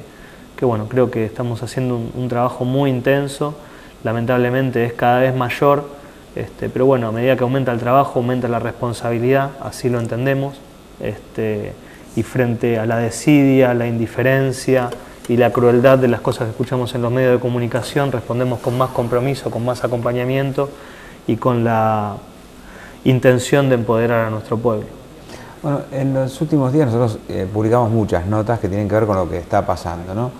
bueno, creo que estamos haciendo un trabajo muy intenso, lamentablemente es cada vez mayor, pero bueno, a medida que aumenta el trabajo, aumenta la responsabilidad, así lo entendemos, y frente a la desidia, la indiferencia y la crueldad de las cosas que escuchamos en los medios de comunicación, respondemos con más compromiso, con más acompañamiento y con la intención de empoderar a nuestro pueblo. Bueno, en los últimos días nosotros publicamos muchas notas que tienen que ver con lo que está pasando, ¿no?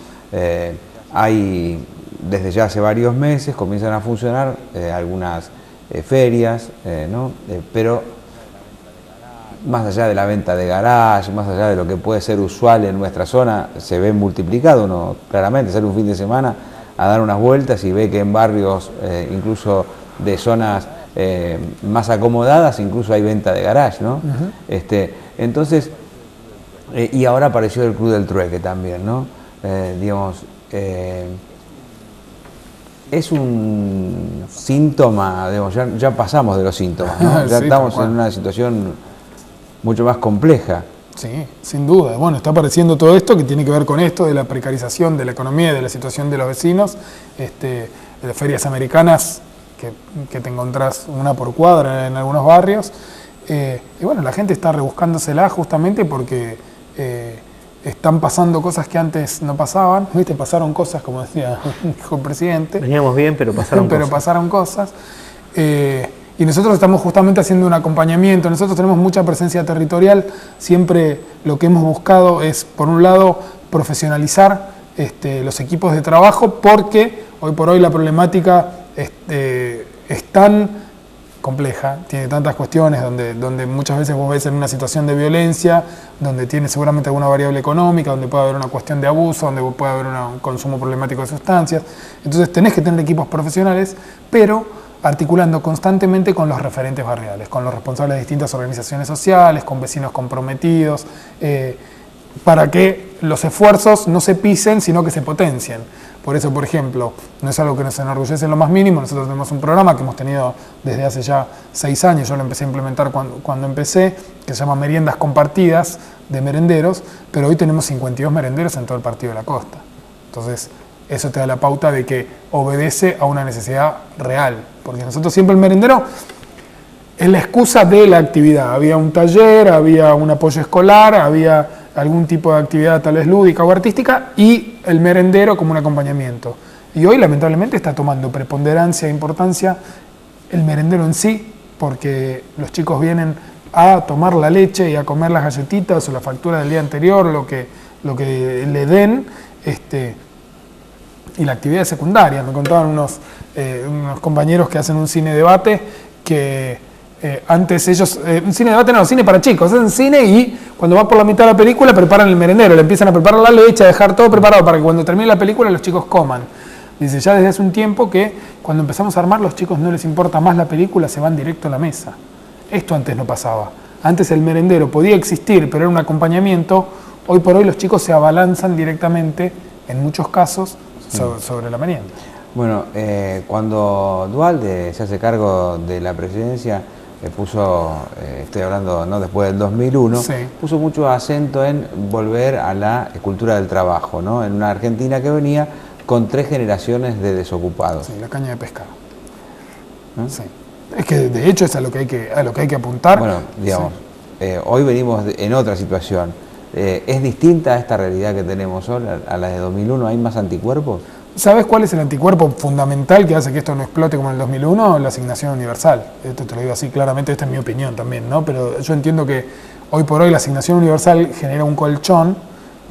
Hay, desde ya hace varios meses, comienzan a funcionar algunas ferias, ¿no? Pero más allá de la venta de garage, más allá de lo que puede ser usual en nuestra zona, se ve multiplicado. Uno claramente sale un fin de semana a dar unas vueltas y ve que en barrios, incluso de zonas más acomodadas, incluso hay venta de garage, ¿no? Entonces, y ahora apareció el Club del Trueque también, ¿no? Digamos, es un síntoma, digamos, ya pasamos de los síntomas, ¿no? Ya sí, estamos en una situación mucho más compleja. Sí, sin duda. Bueno, está apareciendo todo esto que tiene que ver con esto de la precarización de la economía y de la situación de los vecinos, de las ferias americanas que te encontrás una por cuadra en algunos barrios, y bueno, la gente está rebuscándosela justamente porque están pasando cosas que antes no pasaban, ¿viste? Pasaron cosas, como decía el presidente. Veníamos bien, pero pasaron cosas. Y nosotros estamos justamente haciendo un acompañamiento. Nosotros tenemos mucha presencia territorial. Siempre lo que hemos buscado es, por un lado, profesionalizar los equipos de trabajo, porque hoy por hoy la problemática es tan compleja, tiene tantas cuestiones donde muchas veces vos ves en una situación de violencia, donde tiene seguramente alguna variable económica, donde puede haber una cuestión de abuso, donde puede haber un consumo problemático de sustancias. Entonces tenés que tener equipos profesionales, pero articulando constantemente con los referentes barriales, con los responsables de distintas organizaciones sociales, con vecinos comprometidos, para que los esfuerzos no se pisen, sino que se potencien. Por eso, por ejemplo, no es algo que nos enorgullece en lo más mínimo. Nosotros tenemos un programa que hemos tenido desde hace ya 6 años, yo lo empecé a implementar cuando empecé, que se llama Meriendas Compartidas de merenderos, pero hoy tenemos 52 merenderos en todo el Partido de la Costa. Entonces, eso te da la pauta de que obedece a una necesidad real, porque nosotros siempre el merendero es la excusa de la actividad. Había un taller, había un apoyo escolar, había algún tipo de actividad tal vez lúdica o artística y el merendero como un acompañamiento. Y hoy lamentablemente está tomando preponderancia e importancia el merendero en sí, porque los chicos vienen a tomar la leche y a comer las galletitas o la factura del día anterior, lo que le den, y la actividad secundaria. Me contaban unos compañeros que hacen un cine debate que antes ellos, un cine debate no, cine para chicos, hacen cine y cuando va por la mitad de la película preparan el merendero, le empiezan a preparar la leche, a dejar todo preparado para que cuando termine la película los chicos coman. Dice, ya desde hace un tiempo que cuando empezamos a armar los chicos no les importa más la película, se van directo a la mesa. Esto antes no pasaba. Antes el merendero podía existir, pero era un acompañamiento. Hoy por hoy los chicos se abalanzan directamente, en muchos casos, sobre la merienda. Bueno, cuando Duhalde se hace cargo de la presidencia, puso, estoy hablando no después del 2001, sí, puso mucho acento en volver a la cultura del trabajo, ¿no? En una Argentina que venía con 3 generaciones de desocupados. Sí, la caña de pescado. ¿No? Sí. Es que de hecho es a lo que hay que apuntar. Bueno, digamos, sí, hoy venimos en otra situación. ¿Es distinta a esta realidad que tenemos hoy, a la de 2001? ¿Hay más anticuerpos? ¿Sabes cuál es el anticuerpo fundamental que hace que esto no explote como en el 2001? La asignación universal. Esto te lo digo así claramente, esta es mi opinión también, ¿no? Pero yo entiendo que hoy por hoy la asignación universal genera un colchón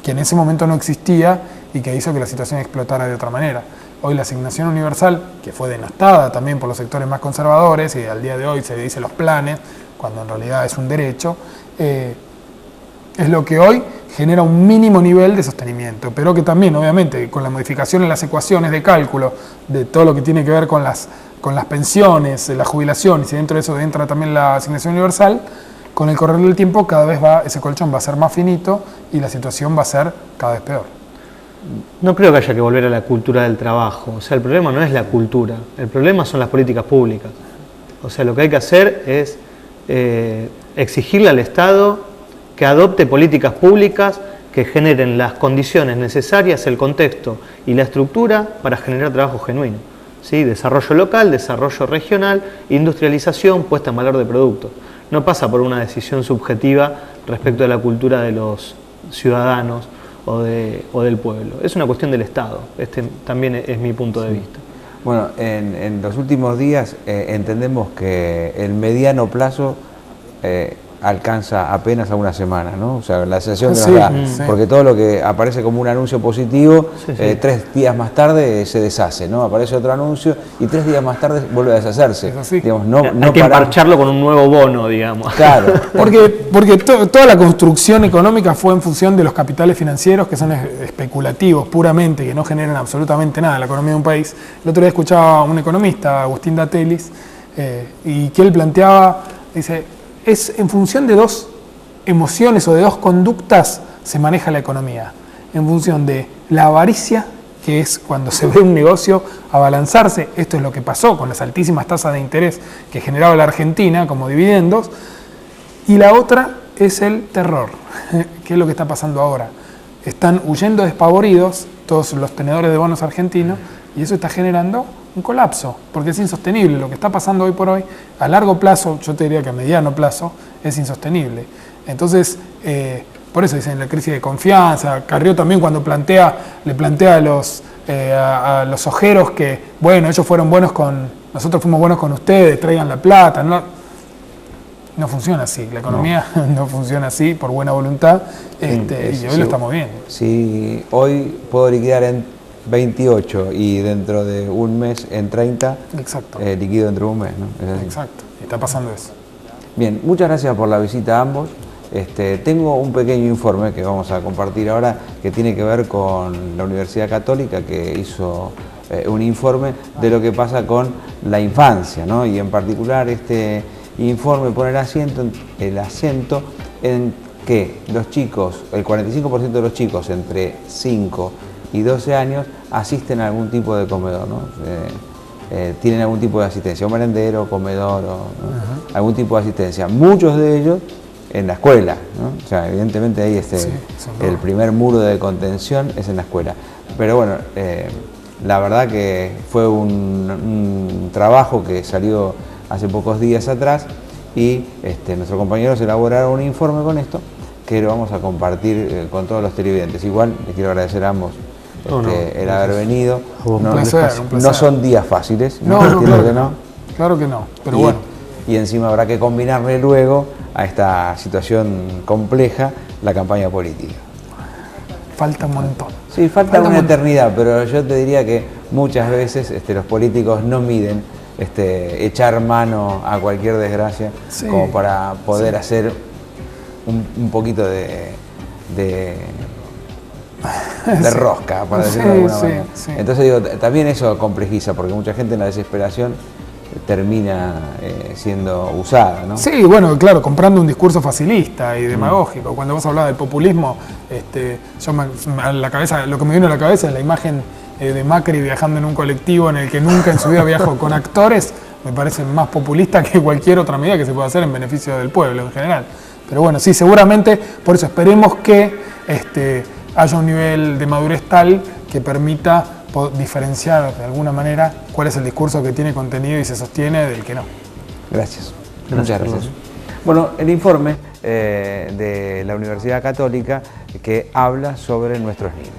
que en ese momento no existía y que hizo que la situación explotara de otra manera. Hoy la asignación universal, que fue denostada también por los sectores más conservadores y al día de hoy se dice los planes, cuando en realidad es un derecho, es lo que hoy genera un mínimo nivel de sostenimiento, pero que también, obviamente, con la modificación en las ecuaciones de cálculo de todo lo que tiene que ver con las pensiones, las jubilaciones, y dentro de eso entra también la asignación universal, con el correr del tiempo cada vez ese colchón va a ser más finito y la situación va a ser cada vez peor. No creo que haya que volver a la cultura del trabajo. O sea, el problema no es la cultura, el problema son las políticas públicas. O sea, lo que hay que hacer es exigirle al Estado que adopte políticas públicas que generen las condiciones necesarias, el contexto y la estructura para generar trabajo genuino. ¿Sí? Desarrollo local, desarrollo regional, industrialización, puesta en valor de productos. No pasa por una decisión subjetiva respecto de la cultura de los ciudadanos o del pueblo. Es una cuestión del Estado. Este también es mi punto de vista. Bueno, en los últimos días entendemos que el mediano plazo alcanza apenas a una semana, ¿no? O sea, la sensación que nos da, porque todo lo que aparece como un anuncio positivo, 3 días más tarde se deshace, ¿no? Aparece otro anuncio y 3 días más tarde vuelve a deshacerse. Digamos, hay que emparcharlo con un nuevo bono, digamos. Claro. porque toda la construcción económica fue en función de los capitales financieros que son especulativos puramente, que no generan absolutamente nada en la economía de un país. El otro día escuchaba a un economista, Agustín Datelis, y que él planteaba, dice, es en función de 2 emociones o de 2 conductas se maneja la economía. En función de la avaricia, que es cuando se ve un negocio abalanzarse, esto es lo que pasó con las altísimas tasas de interés que generaba la Argentina como dividendos, y la otra es el terror, que es lo que está pasando ahora. Están huyendo despavoridos todos los tenedores de bonos argentinos y eso está generando un colapso, porque es insostenible. Lo que está pasando hoy por hoy, a largo plazo, yo te diría que a mediano plazo, es insostenible. Entonces, por eso dicen la crisis de confianza. Carrió también cuando le plantea a los ojeros que, bueno, ellos fueron buenos nosotros fuimos buenos con ustedes, traigan la plata. No funciona así, la economía no funciona así por buena voluntad, y hoy lo estamos viendo. Si hoy puedo liquidar en 28 y dentro de un mes en 30, liquido dentro de un mes, ¿no? Exacto, y está pasando eso. Bien, muchas gracias por la visita a ambos. Tengo un pequeño informe que vamos a compartir ahora que tiene que ver con la Universidad Católica, que hizo un informe de lo que pasa con la infancia, ¿no? Y en particular este informe pone el acento en que los chicos, el 45% de los chicos entre 5 y 12 años asisten a algún tipo de comedor, ¿no? Tienen algún tipo de asistencia, un merendero, comedor, ¿no? Algún tipo de asistencia. Muchos de ellos en la escuela, ¿no? O sea, evidentemente ahí el primer muro de contención es en la escuela. Pero bueno, la verdad que fue un trabajo que salió hace pocos días atrás y nuestros compañeros elaboraron un informe con esto que lo vamos a compartir con todos los televidentes. Igual les quiero agradecer a ambos el haber venido. Un placer. No son días fáciles, Claro que no, pero bueno. Y encima habrá que combinarle luego a esta situación compleja la campaña política. Falta un montón. Sí, falta una eternidad, pero yo te diría que muchas veces los políticos no miden echar mano a cualquier desgracia como para poder hacer un poquito de rosca, para decirlo de alguna manera. Entonces digo, también eso complejiza, porque mucha gente en la desesperación termina siendo usada, ¿no? Sí, bueno, claro, comprando un discurso facilista y demagógico. Cuando vos hablabas del populismo, lo que me vino a la cabeza es la imagen de Macri viajando en un colectivo en el que nunca en su vida viajó con actores. Me parece más populista que cualquier otra medida que se pueda hacer en beneficio del pueblo en general. Pero bueno, sí, seguramente, por eso esperemos que haya un nivel de madurez tal que permita diferenciar de alguna manera cuál es el discurso que tiene contenido y se sostiene del que no. Gracias. Muchas gracias. Bueno, el informe de la Universidad Católica que habla sobre nuestros niños.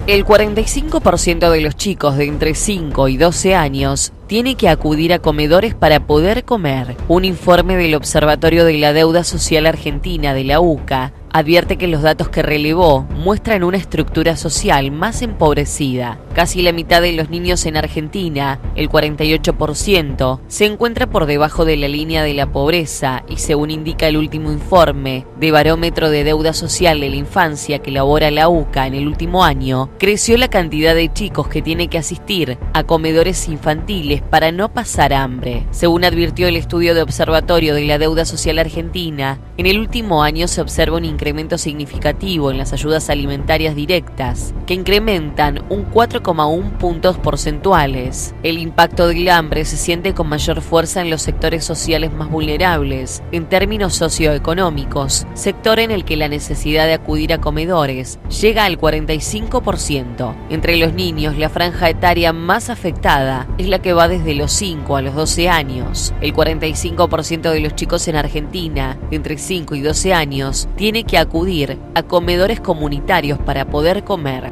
El 45% de los chicos de entre 5 y 12 años tiene que acudir a comedores para poder comer. Un informe del Observatorio de la Deuda Social Argentina de la UCA advierte que los datos que relevó muestran una estructura social más empobrecida. Casi la mitad de los niños en Argentina, el 48%, se encuentra por debajo de la línea de la pobreza y según indica el último informe de Barómetro de Deuda Social de la Infancia que elabora la UCA en el último año, creció la cantidad de chicos que tiene que asistir a comedores infantiles para no pasar hambre. Según advirtió el estudio de Observatorio de la Deuda Social Argentina, en el último año se observa un incremento significativo en las ayudas alimentarias directas, que incrementan un 4,1 puntos porcentuales. El impacto del hambre se siente con mayor fuerza en los sectores sociales más vulnerables, en términos socioeconómicos, sector en el que la necesidad de acudir a comedores llega al 45%. Entre los niños, la franja etaria más afectada es la que va desde los 5 a los 12 años. El 45% de los chicos en Argentina, entre 5 y 12 años, tiene que acudir a comedores comunitarios para poder comer.